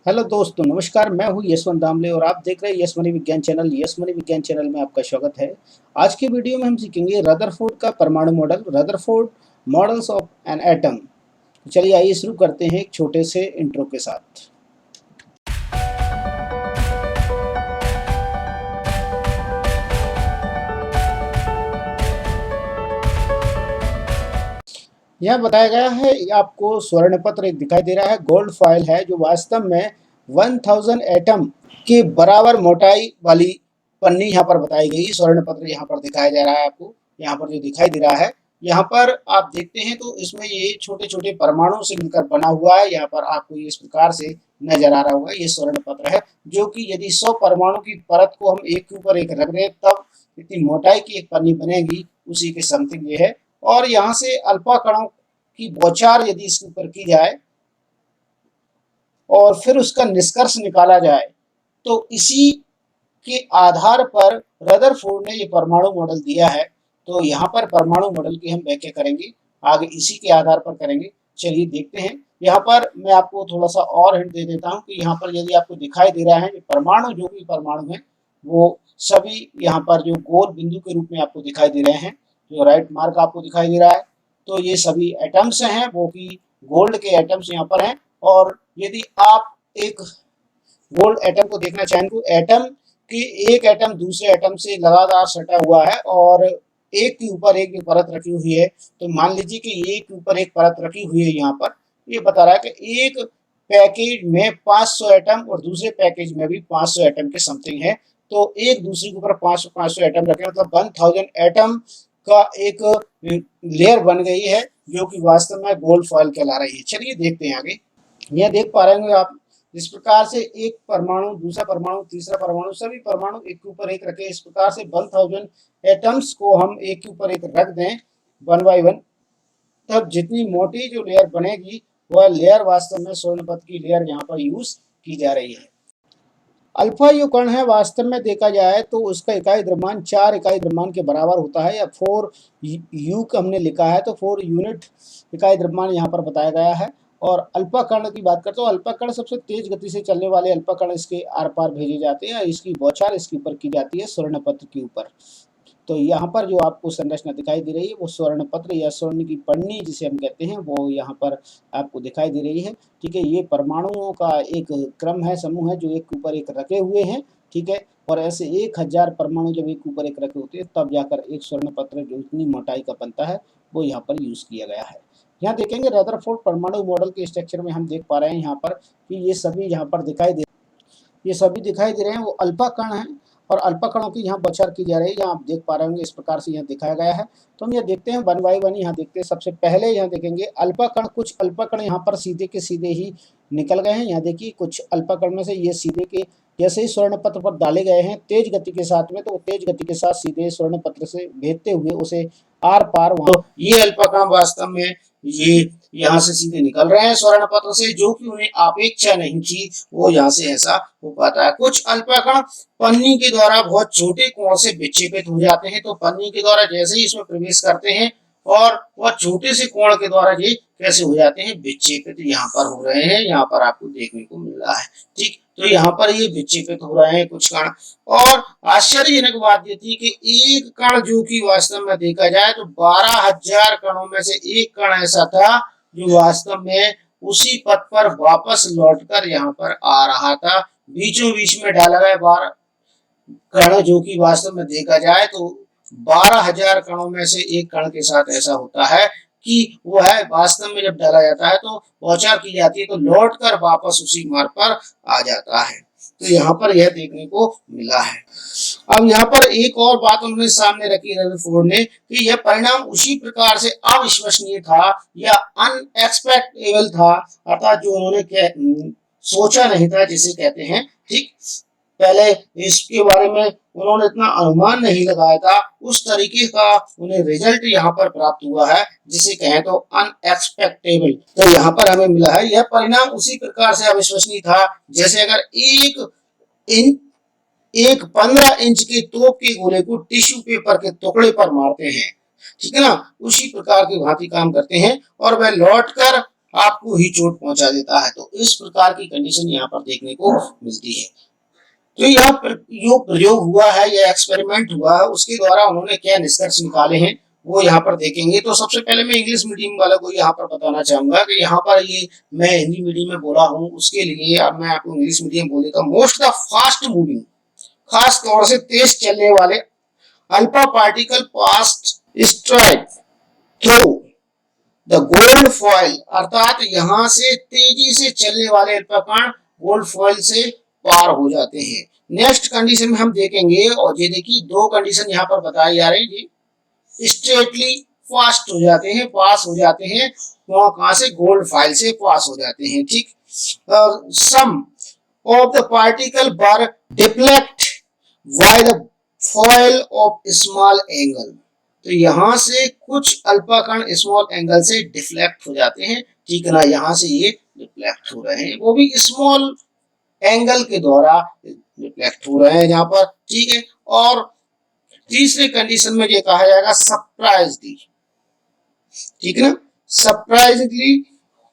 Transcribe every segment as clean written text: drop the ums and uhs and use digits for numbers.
Hello दोस्तों, नमस्कार। मैं हूं यशवंत दामले और आप देख रहे हैं यस मनी विज्ञान चैनल। यस मनी विज्ञान चैनल में आपका स्वागत है। आज के वीडियो में हम सीखेंगे रदरफोर्ड का परमाणु model, Rutherford models of an atom. चलिए आइए शुरू करते हैं एक छोटे से इंट्रो के साथ। यह बताया गया है, आपको स्वर्ण पत्र एक दिखाई दे रहा है, गोल्ड फॉइल है जो वास्तव में 1000 एटम के बराबर मोटाई वाली पन्नी यहाँ पर बताई गई। स्वर्ण पत्र यहाँ पर दिखाया जा रहा है आपको, यहाँ पर जो दिखाई दे रहा है। यहाँ पर आप देखते हैं तो इसमें ये छोटे छोटे परमाणु से मिलकर बना हुआ है। यहाँ पर आपको इस प्रकार से नजर आ रहा होगा, ये स्वर्ण पत्र है जो कि यदि 100 परमाणु की परत को हम एक के ऊपर एक रख दें तब इतनी मोटाई की एक पन्नी बनेगी, उसी के समथिंग ये है। और यहाँ से अल्फा कणों की बौछार यदि इसके ऊपर की जाए और फिर उसका निष्कर्ष निकाला जाए तो इसी के आधार पर रदरफोर्ड ने ये परमाणु मॉडल दिया है। तो यहाँ पर परमाणु मॉडल की हम व्याख्या करेंगे, आगे इसी के आधार पर करेंगे। चलिए देखते हैं। यहाँ पर मैं आपको थोड़ा सा और हिंट दे देता हूँ कि यहाँ पर यदि आपको दिखाई दे रहा है कि परमाणु, जो भी परमाणु है वो सभी यहाँ पर जो गोल बिंदु के रूप में आपको दिखाई दे रहे हैं, जो राइट मार्क आपको दिखाई दे रहा है, तो ये सभी एटम्स हैं, वो कि गोल्ड के एटम्स यहाँ पर हैं। और यदि आप एक गोल्ड एटम को देखना चाहें तो एटम कि एक एटम दूसरे एटम से लगातार सटा हुआ है और एक के ऊपर एक भी परत रखी हुई है। तो मान लीजिए कि एक के ऊपर एक परत रखी हुई है। यहाँ पर ये बता रहा है कि एक पैकेज में 500 एटम और दूसरे पैकेज में भी 500 एटम के समथिंग है। तो एक दूसरे के ऊपर 500 एटम रखे, मतलब 1000 एटम का एक लेयर बन गई है जो कि वास्तव में गोल्ड फॉइल कहला रही है। चलिए देखते हैं आगे। यह देख पा रहे होंगे आप, इस प्रकार से एक परमाणु, दूसरा परमाणु, तीसरा परमाणु, सभी परमाणु एक के ऊपर एक रखे। इस प्रकार से 1000 एटम्स को हम एक के ऊपर एक रख दें वन बाय वन, तब जितनी मोटी जो लेयर बनेगी वह लेयर वास्तव में स्वर्ण पत्र की लेयर यहाँ पर यूज की जा रही है। अल्फा जो कण है वास्तव में देखा जाए तो उसका इकाई द्रव्यमान 4 इकाई द्रव्यमान के बराबर होता है, या 4 यू का हमने लिखा है तो 4 यूनिट इकाई द्रव्यमान यहाँ पर बताया गया है। और अल्फा कण की बात करते हो, अल्फा कण सबसे तेज गति से चलने वाले अल्फा कण इसके आर पार भेजे जाते हैं। इसकी बौछार इसके ऊपर की जाती है स्वर्ण पत्र के ऊपर। तो यहाँ पर जो आपको संरचना दिखाई दे रही है वो स्वर्ण पत्र या स्वर्ण की पन्नी जिसे हम कहते हैं, वो यहाँ पर आपको दिखाई दे रही है। ठीक है, ये परमाणुओं का एक क्रम है, समूह है जो एक ऊपर एक रखे हुए हैं। ठीक है, और ऐसे 1000 परमाणु जब एक ऊपर एक रखे होते हैं तब जाकर एक स्वर्ण पत्र जो इतनी मोटाई का बनता है वो यहाँ पर यूज किया गया है। यहाँ देखेंगे रदरफोर्ड परमाणु मॉडल के स्ट्रक्चर में हम देख पा रहे हैं यहाँ पर कि ये सभी यहाँ पर ये सभी दिखाई दे रहे हैं वो अल्फा कण हैं और अल्फा कणों की यहाँ बौछार की जा रही है। यहाँ आप देख पा रहे होंगे इस प्रकार से यहाँ दिखाया गया है। तो हम ये देखते हैं वन बाई वन, यहाँ देखते हैं। सबसे पहले यहाँ देखेंगे अल्फा कण, कुछ अल्फा कण यहाँ पर सीधे के सीधे ही निकल गए हैं। यहाँ देखिए कुछ अल्फा कण में से ये सीधे के जैसे ही स्वर्ण पत्र पर डाले गए हैं तेज गति के साथ में, तो तेज गति के साथ सीधे स्वर्ण पत्र से भेजते हुए उसे आर पार वहां, तो ये अल्फा कण वास्तव में ये यहाँ से सीधे निकल रहे हैं स्वर्ण पत्र से, जो कि उन्हें अपेक्षा नहीं थी वो यहाँ से ऐसा हो पाता है। कुछ अल्फा कण पन्नी के द्वारा बहुत छोटे कोण से विक्षेपित हो जाते हैं। तो पन्नी के द्वारा जैसे ही इसमें प्रवेश करते हैं और वह छोटे से कोण के द्वारा ये कैसे हो जाते हैं, विक्षेपित यहाँ पर हो रहे हैं, यहाँ पर आपको देखने को मिल रहा है। ठीक, तो यहाँ पर ये विक्षेपित हो रहे हैं कुछ कण। और आश्चर्यजनक बात ये थी कि एक कण जो कि वास्तव में देखा जाए तो 12000 कणों में से एक कण ऐसा था जो वास्तव में उसी पथ पर वापस लौटकर यहाँ पर आ रहा था। बीचों बीच में डाला गया 12 कण, जो कि वास्तव में देखा जाए तो 12000 कणों में से एक कण के साथ ऐसा होता है कि वो है वास्तव में जब डाला जाता है तो बौछार की जाती है तो लौट कर वापस उसी मार्ग पर आ जाता है। तो यहाँ पर यह देखने को मिला है। अब यहाँ पर एक और बात उन्होंने सामने रखी रदरफोर्ड ने कि यह परिणाम उसी प्रकार से अविश्वसनीय था या अनएक्सपेक्टेबल था, अर्थात जो उन्होंने सोचा नहीं था जिसे कहते हैं। ठीक, पहले इसके बारे में उन्होंने इतना अनुमान नहीं लगाया था, उस तरीके का उन्हें रिजल्ट यहाँ पर प्राप्त हुआ है जिसे कहें तो अनएक्सपेक्टेबल। तो यहाँ पर हमें मिला है यह परिणाम उसी प्रकार से अविश्वसनीय था जैसे अगर एक 15 इंच के तोप के गोले को टिश्यू पेपर के टुकड़े पर मारते हैं, ठीक है ना, उसी प्रकार की भांति काम करते हैं और वह लौटकर आपको ही चोट पहुंचा देता है। तो इस प्रकार की कंडीशन यहाँ पर देखने को मिलती है। तो यह जो प्रयोग हुआ है, यह एक्सपेरिमेंट हुआ है, उसके द्वारा उन्होंने क्या निष्कर्ष निकाले हैं वो यहाँ पर देखेंगे। तो सबसे पहले मैं इंग्लिश मीडियम वालों को यहाँ पर बताना चाहूंगा कि यहाँ पर ये मैं हिंदी मीडियम में बोला हूँ, उसके लिए अब मैं आपको इंग्लिश मीडियम बोल देता हूँ। मोस्ट द फास्ट मूविंग, खास तौर से तेज चलने वाले alpha particle past strike through the gold foil, अर्थात यहाँ से तेजी से चलने वाले अल्फा कण गोल्ड फॉइल से पार हो जाते हैं। नेक्स्ट कंडीशन में हम देखेंगे, और ये देखिए दो कंडीशन यहाँ पर बताई जा रही है। स्ट्रेटली फास्ट हो जाते हैं, पास हो जाते हैं, कहाँ से, गोल्ड फाइल से पास हो जाते हैं, ठीक। Some of the particle were deflect by the foil of small angle, तो यहां से कुछ अल्फा कण स्मॉल एंगल से डिफ्लेक्ट हो जाते हैं, ठीक है ना, यहां से ये डिफ्लेक्ट हो रहे हैं, वो भी स्मॉल एंगल के द्वारा रिफ्लेक्ट हो रहे हैं यहाँ पर, ठीक है। और तीसरे कंडीशन में ये कहा जाएगा सरप्राइजली, ठीक है ना, सरप्राइजली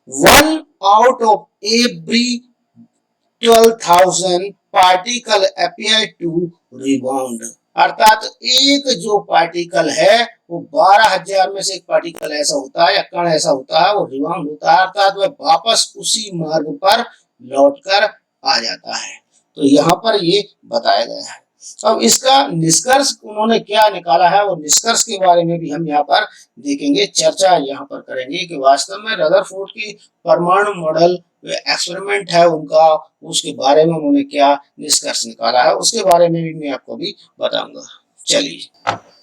1/12,000 पार्टिकल अपीयर टू रिबाउंड, अर्थात एक जो पार्टिकल है वो 12,000 में से एक पार्टिकल ऐसा होता है या कण ऐसा होता है, वो रिबाउंड होता है, अर्थात वह वापस उसी मार्ग पर लौटकर आ जाता है। तो यहाँ पर ये बताया गया है। अब इसका निष्कर्ष उन्होंने क्या निकाला है, वो निष्कर्ष के बारे में भी हम यहाँ पर देखेंगे, चर्चा यहाँ पर करेंगे कि वास्तव में रदरफोर्ड की परमाणु मॉडल एक्सपेरिमेंट है उनका, उसके बारे में उन्होंने क्या निष्कर्ष निकाला है, उसके बारे में भी मैं आपको भी बताऊंगा। चलिए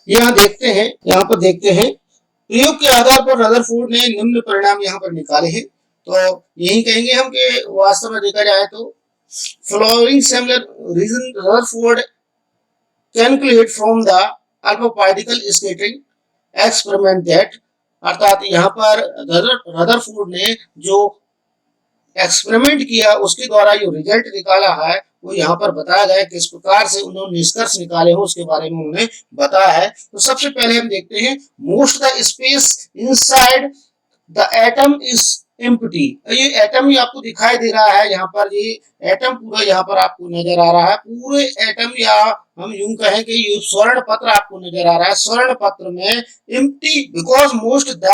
यहाँ देखते हैं, यहाँ पर देखते हैं प्रयोग के आधार पर रदरफोर्ड ने निम्न परिणाम यहाँ पर निकाले हैं। तो यही कहेंगे हम कि वास्तव में देखा जाए तो following similar reason Rutherford concluded from the alpha particle scattering experiment that, अर्थात यहाँ पर रदरफोर्ड ने जो एक्सपेरिमेंट किया उसके द्वारा जो रिजल्ट निकाला है वो यहाँ पर बताया गया किस प्रकार से उन्होंने निष्कर्ष निकाले हो उसके बारे में उन्होंने बताया है। तो सबसे पहले हम देखते हैं, most the space inside the atom is empty, ये एटम ही आपको दिखाई दे रहा है यहाँ पर, ये एटम पूरा यहाँ पर आपको नजर आ रहा है, पूरे एटम, या हम यूं कहें कि ये स्वर्ण पत्र आपको नजर आ रहा है, स्वर्ण पत्र में एम्प्टी बिकॉज मोस्ट द,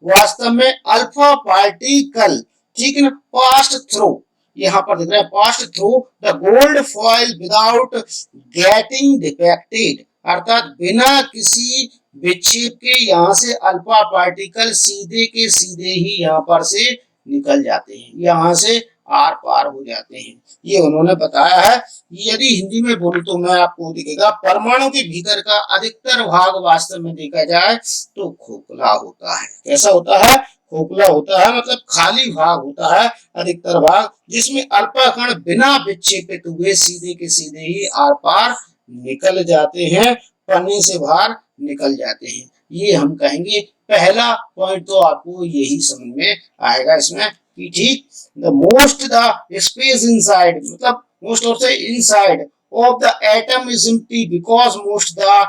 वास्तव में अल्फा पार्टिकल, ठीक है ना, पास्ट थ्रू, यहाँ पर दिख रहा है past through the gold foil without getting defected, अर्थात बिना किसी विक्षेप के यहाँ से अल्फा पार्टिकल सीधे के सीधे ही यहाँ पर से निकल जाते हैं, यहाँ से आर पार हो जाते हैं, ये उन्होंने बताया है। यदि हिंदी में बोलूं तो मैं आपको दिखेगा, परमाणु के भीतर का अधिकतर भाग वास्तव में देखा जाए तो खोखला होता है। कैसा होता है? खोखला होता है, मतलब खाली भाग होता है अधिकतर भाग, जिसमें अल्फा कण बिना विक्षेपित हुए सीधे के सीधे ही आर पार निकल जाते हैं, पन्नी से बाहर निकल जाते हैं। ये हम कहेंगे पहला पॉइंट, तो आपको यही समझ में आएगा इसमें कि ठीक, the most the space inside, मतलब most of the inside of the atom is empty because most the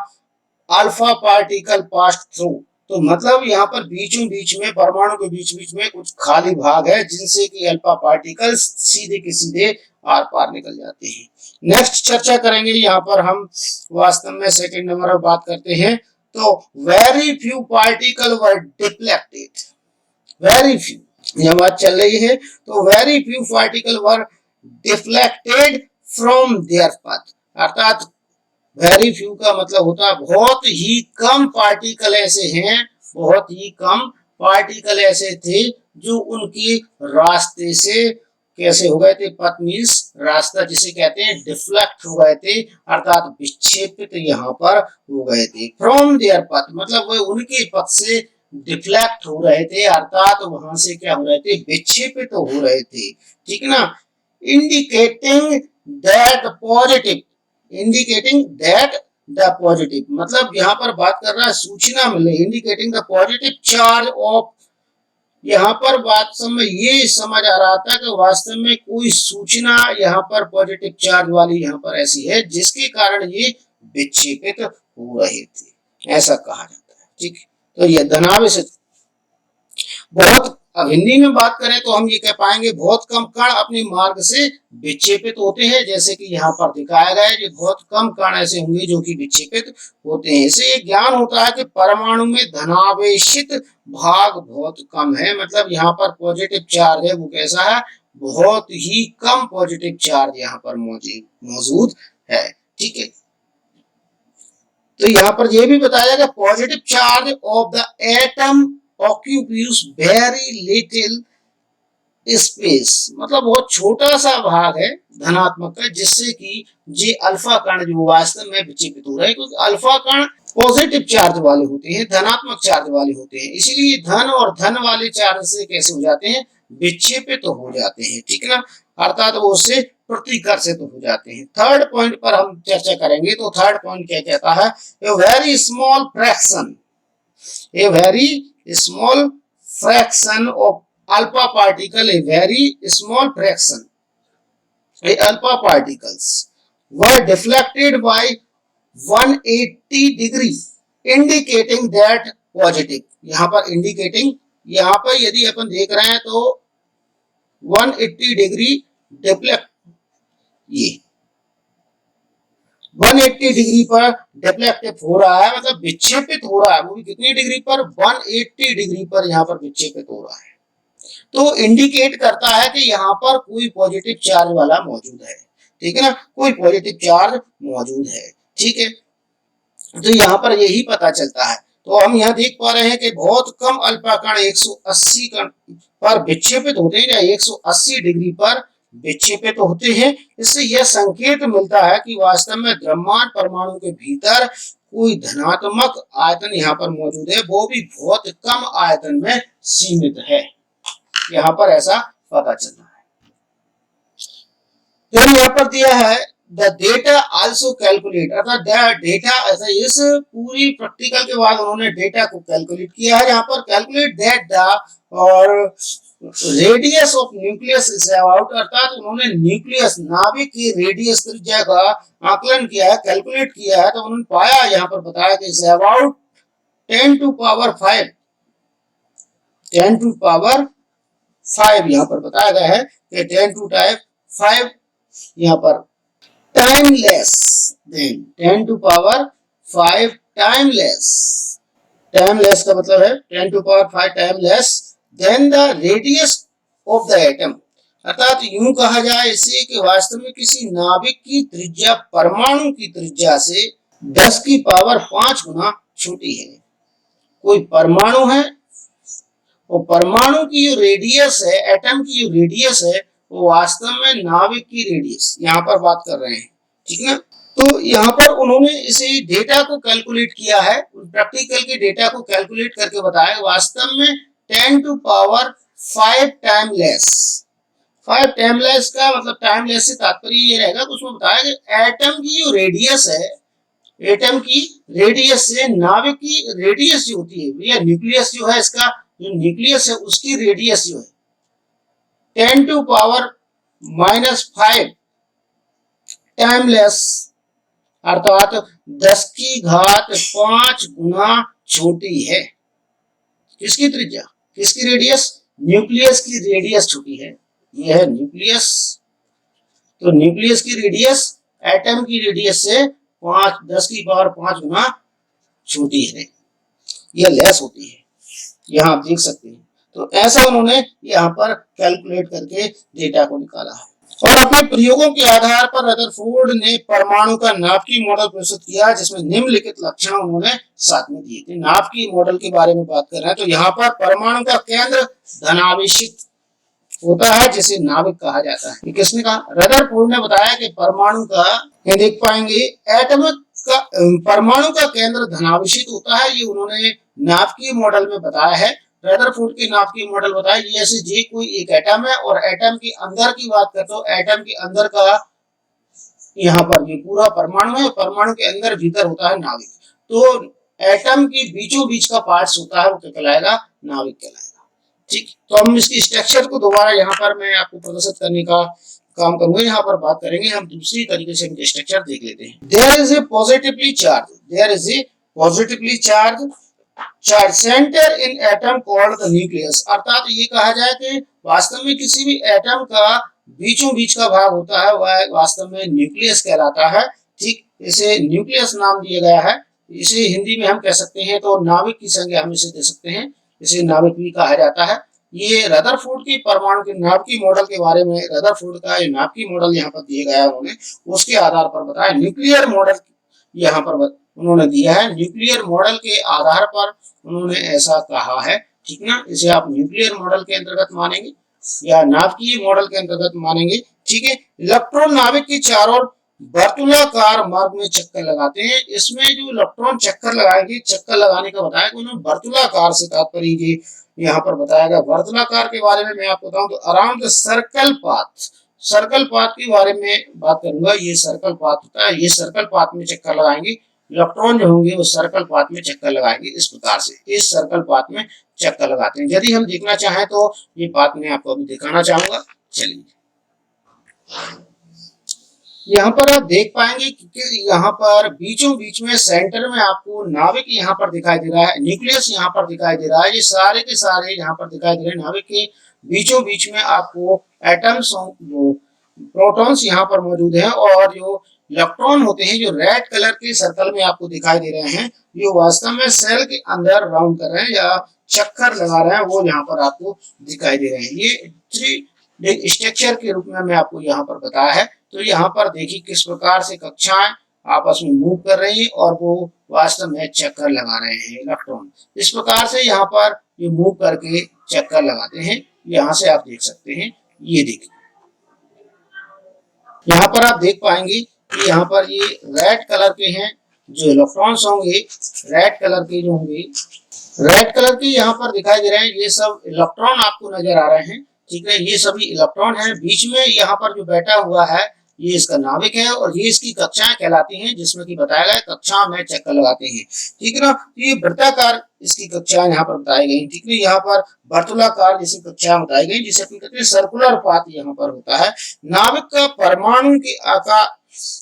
alpha particle pass through, तो मतलब यहाँ पर बीचों बीच में, परमाणु के बीच बीच में कुछ खाली भाग है जिनसे कि अल्फा पार्टिकल्स सीधे के सीधे आर पार निकल जाते हैं। नेक्स्ट चर्चा करेंगे यहाँ पर हम, वास्तव में सेकंड नंबर पर बात करते हैं, तो वेरी फ्यू पार्टिकल वर डिफ्लेक्टेड, वेरी फ्यू, यह बात चल रही है, तो very few particle were deflected from there path, अर्थात वेरी फ्यू का मतलब होता है बहुत ही कम पार्टिकल ऐसे हैं, बहुत ही कम पार्टिकल ऐसे थे जो उनके रास्ते से कैसे हो गए थे, पथ मींस रास्ता जिसे कहते हैं, डिफ्लेक्ट हो गए थे, अर्थात विक्षेपित यहाँ पर हो गए थे। फ्रॉम देयर पथ मतलब वो उनके पथ से डिफ्लेक्ट हो रहे थे, अर्थात वहां से क्या हो रहे थे, विक्षेपित हो रहे थे, ठीक है ना। Indicating that positive, indicating that the positive, मतलब यहाँ पर बात कर रहा है सूचना मिले, indicating the positive charge of, यहाँ पर बात समय ये समझ आ रहा था कि वास्तव में कोई सूचना यहाँ पर पॉजिटिव चार्ज वाली यहाँ पर ऐसी है जिसके कारण ये विक्षेपित हो रहे थे, ऐसा कहा जाता है, ठीक। तो यह धनावेश बहुत अब हिंदी में बात करें तो हम ये कह पाएंगे बहुत कम कण अपने मार्ग से विक्षेपित होते हैं, जैसे कि यहाँ पर दिखाया गया है कि बहुत कम कण ऐसे होंगे जो कि विक्षेपित होते हैं। इससे ये ज्ञान होता है कि परमाणु में धनावेशित भाग बहुत कम है, मतलब यहाँ पर पॉजिटिव चार्ज है वो कैसा है, बहुत ही कम पॉजिटिव चार्ज यहाँ पर मौजूद है। ठीक है, तो यहाँ पर यह भी बताया गया positive charge of the atom occupies very little space, मतलब बहुत छोटा सा भाग है धनात्मक का, जिससे कि ये अल्फा कण जो वास्तव में विक्षेपित हो रहे हैं, क्योंकि अल्फा कण पॉजिटिव चार्ज वाले होते हैं, धनात्मक चार्ज वाले होते हैं, इसीलिए धन और धन वाले चार्ज से कैसे हो जाते हैं, विक्षेपित तो हो जाते हैं। ठीक है ना, अर्थात वो उससे प्रतिकर्षित हो जाते हैं। थर्ड पॉइंट पर हम चर्चा करेंगे, तो थर्ड पॉइंट क्या कहता है, a very small fraction, a very small fraction of alpha particle, a very small fraction, a alpha particles were deflected by 180 degree, indicating that positive, यहाँ पर indicating, यहाँ पर यदि अपन देख रहे हैं तो 180 डिग्री डिफ्लेक्ट, ये 180 डिग्री पर डिफ्लेक्टिव हो रहा है, मतलब विक्षेपित हो रहा है, वो भी कितनी डिग्री पर, 180 डिग्री पर यहाँ पर विक्षेपित हो रहा है, तो इंडिकेट करता है कि यहाँ पर कोई पॉजिटिव चार्ज वाला मौजूद है। ठीक है ना, कोई पॉजिटिव चार्ज मौजूद है। ठीक है, तो यहाँ पर यही पता चलता है। तो हम यहाँ देख पा रहे हैं कि बहुत कम अल्फा कण 180 कण पर विक्षेपित होते हैं या 180 डिग्री पर विक्षेपित होते हैं। इससे यह संकेत मिलता है कि वास्तव में द्रव्यमान परमाणु के भीतर कोई धनात्मक आयतन यहाँ पर मौजूद है, वो भी बहुत कम आयतन में सीमित है, यहाँ पर ऐसा पता चलता है। तो यहाँ पर दिया है द डेटा आल्सो कैलकुलेट, अर्थात डेटा ऐसा, इस पूरी प्रैक्टिकल के बाद उन्होंने डेटा को कैलकुलेट किया है। यहाँ पर कैलकुलेट दैट द और radius of nucleus is about, अर्थात उन्होंने न्यूक्लियस नाभिक की रेडियस त्रिज्या का आकलन किया है, कैलकुलेट किया है, तो उन्होंने पाया, यहाँ पर बताया कि is about 10 to power 5, 10 to power 5 यहाँ पर बताया गया है कि 10 टू 5 यहाँ पर times less, then 10 to power 5 times less, times less का मतलब है 10 to power 5 times less then the radius of the atom, अर्थात यूं कहा जाए इसे कि वास्तव में किसी नाभिक की त्रिज्या परमाणु की त्रिज्या से 10 की पावर 5 गुना छोटी है। कोई परमाणु है, वो परमाणु की जो रेडियस है, एटम की जो रेडियस है, वो वास्तव में नाभिक की रेडियस, यहाँ पर बात कर रहे हैं। ठीक है, तो यहाँ पर उन्होंने इसे डेटा को कैलकुलेट किया है, प्रैक्टिकल के डेटा को कैलकुलेट करके बताया वास्तव में 10 टू पावर 5 टाइमलेस, 5 टाइमलेस का मतलब टाइमलेस से तात्पर्य ये रहेगा कि उसमें बताया कि एटम की जो रेडियस है, एटम की रेडियस से नाभिक की रेडियस जो होती है, या न्यूक्लियस जो है, इसका जो न्यूक्लियस है उसकी रेडियस जो है 10 टू पावर -5 टाइमलेस, अर्थात 10 की घात 5 गुना छोटी है। किसकी त्रिज्या, किसकी रेडियस, न्यूक्लियस की रेडियस छोटी है, यह है न्यूक्लियस, तो न्यूक्लियस की रेडियस एटम की रेडियस से 10 की पावर 5 गुना छोटी है, यह लेस होती है, यहाँ आप देख सकते हैं। तो ऐसा उन्होंने यहाँ पर कैलकुलेट करके डेटा को निकाला है। और अपने प्रयोगों के आधार पर रदरफोर्ड ने परमाणु का नाभिकीय मॉडल प्रस्तुत किया, जिसमें निम्नलिखित लक्षण उन्होंने साथ में दिए थे। नाभिकीय मॉडल के बारे में बात कर रहे हैं, तो यहाँ पर परमाणु का केंद्र धनावेशित होता है, जिसे नाभिक कहा जाता है। किसने कहा, रदरफोर्ड ने बताया कि परमाणु का, ये देख पाएंगे एटमिक का, परमाणु का केंद्र धनावेशित होता है, ये उन्होंने नाभिकीय मॉडल में बताया है। रदरफोर्ड के नाभिकीय मॉडल बताया, जैसे जे कोई एक एटम है और एटम के अंदर की बात करते हो, एटम के अंदर का यहाँ पर ये पूरा परमाणु है, परमाणु के अंदर भीतर होता है नाभिक, तो एटम के बीचों बीच का पार्ट्स होता है, वो क्या कहलाएगा, नाभिक कहलाएगा। ठीक, तो हम इसकी स्ट्रक्चर को दोबारा यहाँ पर मैं आपको प्रदर्शित करने का काम करूंगा, यहाँ पर बात करेंगे, हम दूसरी तरीके से इनके स्ट्रक्चर देख लेते हैं। There is a positively charge, there is a positively charge charge centre in atom called the nucleus, अर्थात ये कहा जाए कि वास्तव में किसी भी एटम का बीचों बीच का भाग होता है वह वास्तव में न्यूक्लियस कहलाता है। ठीक, इसे न्यूक्लियस नाम दिया गया है। इसे हिंदी में हम कह सकते हैं तो नाविक की संज्ञा हम इसे दे सकते हैं, इसे नाविक भी कहा जाता है। ये रदरफोर्ड की परमाणु के नाभिकीय मॉडल के बारे में, रदरफोर्ड का ये नाभिकीय मॉडल यहाँ पर दिया गया है उन्होंने, उसके आधार पर बताया। न्यूक्लियर मॉडल यहाँ पर उन्होंने दिया है, न्यूक्लियर मॉडल के आधार पर उन्होंने ऐसा कहा है। ठीक ना, इसे आप न्यूक्लियर मॉडल के अंतर्गत मानेंगे या नाभिकीय मॉडल के अंतर्गत मानेंगे। ठीक है, इलेक्ट्रॉन नाभिक के चारों वर्तुलाकार मार्ग में चक्कर लगाते हैं। इसमें जो इलेक्ट्रॉन चक्कर लगाएंगे, चक्कर लगाने का बताया कि उन्होंने वर्तुलाकार से तात्पर्य यहाँ पर बताया गया। वर्तुलाकार के बारे में मैं आपको बताऊं तो around the circle path, circle path के बारे में बात करूंगा। ये सर्कल पाथ होता है, ये सर्कल पाथ में चक्कर लगाएंगे, इलेक्ट्रॉन जो होंगे वो सर्कल पाथ में चक्कर लगाएंगे। इस प्रकार से इस सर्कल पाथ में चक्कर लगाते हैं। यदि हम देखना चाहें तो ये पाथ मैं आपको अभी दिखाना चाहूंगा। चलिए, यहाँ पर आप देख पाएंगे कि यहाँ पर बीचों बीच में सेंटर में आपको नाभिक यहाँ पर दिखाई दे रहा है, न्यूक्लियस यहाँ पर दिखाई दे रहा है। ये सारे के सारे यहाँ पर दिखाई दे रहे हैं। नाभिक के बीचों बीच में आपको एटम्स, प्रोटॉन्स यहाँ पर मौजूद हैं, और जो इलेक्ट्रॉन होते हैं जो रेड कलर के सर्कल में आपको दिखाई दे रहे हैं, ये वास्तव में सेल के अंदर राउंड कर रहे हैं या चक्कर लगा रहे हैं, वो यहाँ पर आपको दिखाई दे रहे हैं। ये थ्री स्ट्रक्चर के रूप में मैं आपको यहाँ पर बताया है। तो यहाँ पर देखिए किस प्रकार से कक्षाएं आपस में मूव कर रही हैं और वो वास्तव में चक्कर लगा रहे हैं इलेक्ट्रॉन। इस प्रकार से यहाँ पर ये मूव करके चक्कर लगाते हैं। यहाँ से आप देख सकते हैं, ये देखिए यहाँ पर आप देख पाएंगे कि यहाँ पर ये रेड कलर के हैं जो इलेक्ट्रॉन्स होंगे, रेड कलर के जो होंगे, रेड कलर के यहाँ पर दिखाई दे रहे हैं, ये सब इलेक्ट्रॉन आपको नजर आ रहे हैं। ठीक है, ये सभी इलेक्ट्रॉन है। बीच में यहाँ पर जो बैठा हुआ है ये इसका नाभिक है और ये इसकी कक्षाएं कहलाती हैं, जिसमें कि बताया गया कक्षा में चक्कर लगाते हैं। ठीक है ना, ये वृत्ताकार इसकी कक्षाएं यहाँ पर बताई गई। ठीक है, यहाँ पर वर्तुलाकार जैसी कक्षाएं बताई गई, जिसे अपन कहते हैं सर्कुलर पाथ यहाँ पर होता है। नाभिक का परमाणु के आकार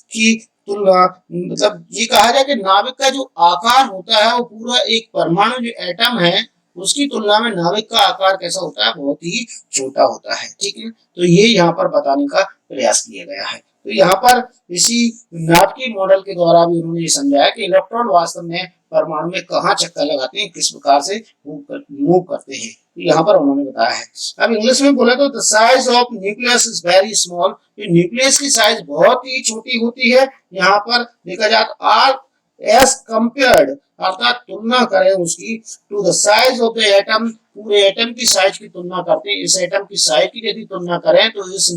की तुलना, मतलब ये कहा जाए कि नाभिक का जो आकार होता है वो पूरा एक परमाणु जो एटम है उसकी तुलना में नाभिक का आकार कैसा होता है, बहुत ही छोटा होता है। ठीक है, तो ये यहाँ पर बताने का प्रयास किया गया है। तो यहाँ पर इसी नाभिकीय मॉडल के द्वारा भी उन्होंने ये समझाया कि इलेक्ट्रॉन वास्तव में परमाणु में कहाँ चक्कर लगाते हैं, किस प्रकार से मूव करते हैं, तो यहाँ पर उन्होंने बताया है। अब इंग्लिश में बोले तो the size of nucleus is very small, nucleus की साइज बहुत ही छोटी होती है। यहाँ पर देखा जाए तो आर एस कंपेयर्ड, अर्थात तुलना करें उसकी, to the size of the atom, पूरे एटम की साइज की तुलना करते हैं। इस एटम की साइज की यदि तुलना करें तो इस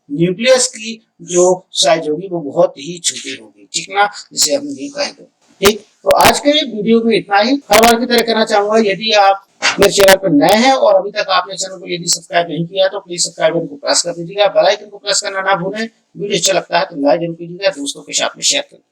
न्यूक्लियस की जो साइज होगी वो बहुत ही छोटी होगी। ठीक ना, जिसे हम ये कहेंगे। ठीक, तो आज के वीडियो में इतना ही। हर बार की तरह कहना चाहूंगा, यदि आप मेरे चैनल पर नए हैं और अभी तक आपने चैनल को यदि सब्सक्राइब नहीं किया तो प्लीज सब्सक्राइब बटन को प्रेस कर दीजिएगा, बेल आइकन को प्रेस करना ना भूलें। वीडियो अच्छा लगता है तो लाइक जरूर कीजिएगा, दोस्तों के साथ में शेयर करें।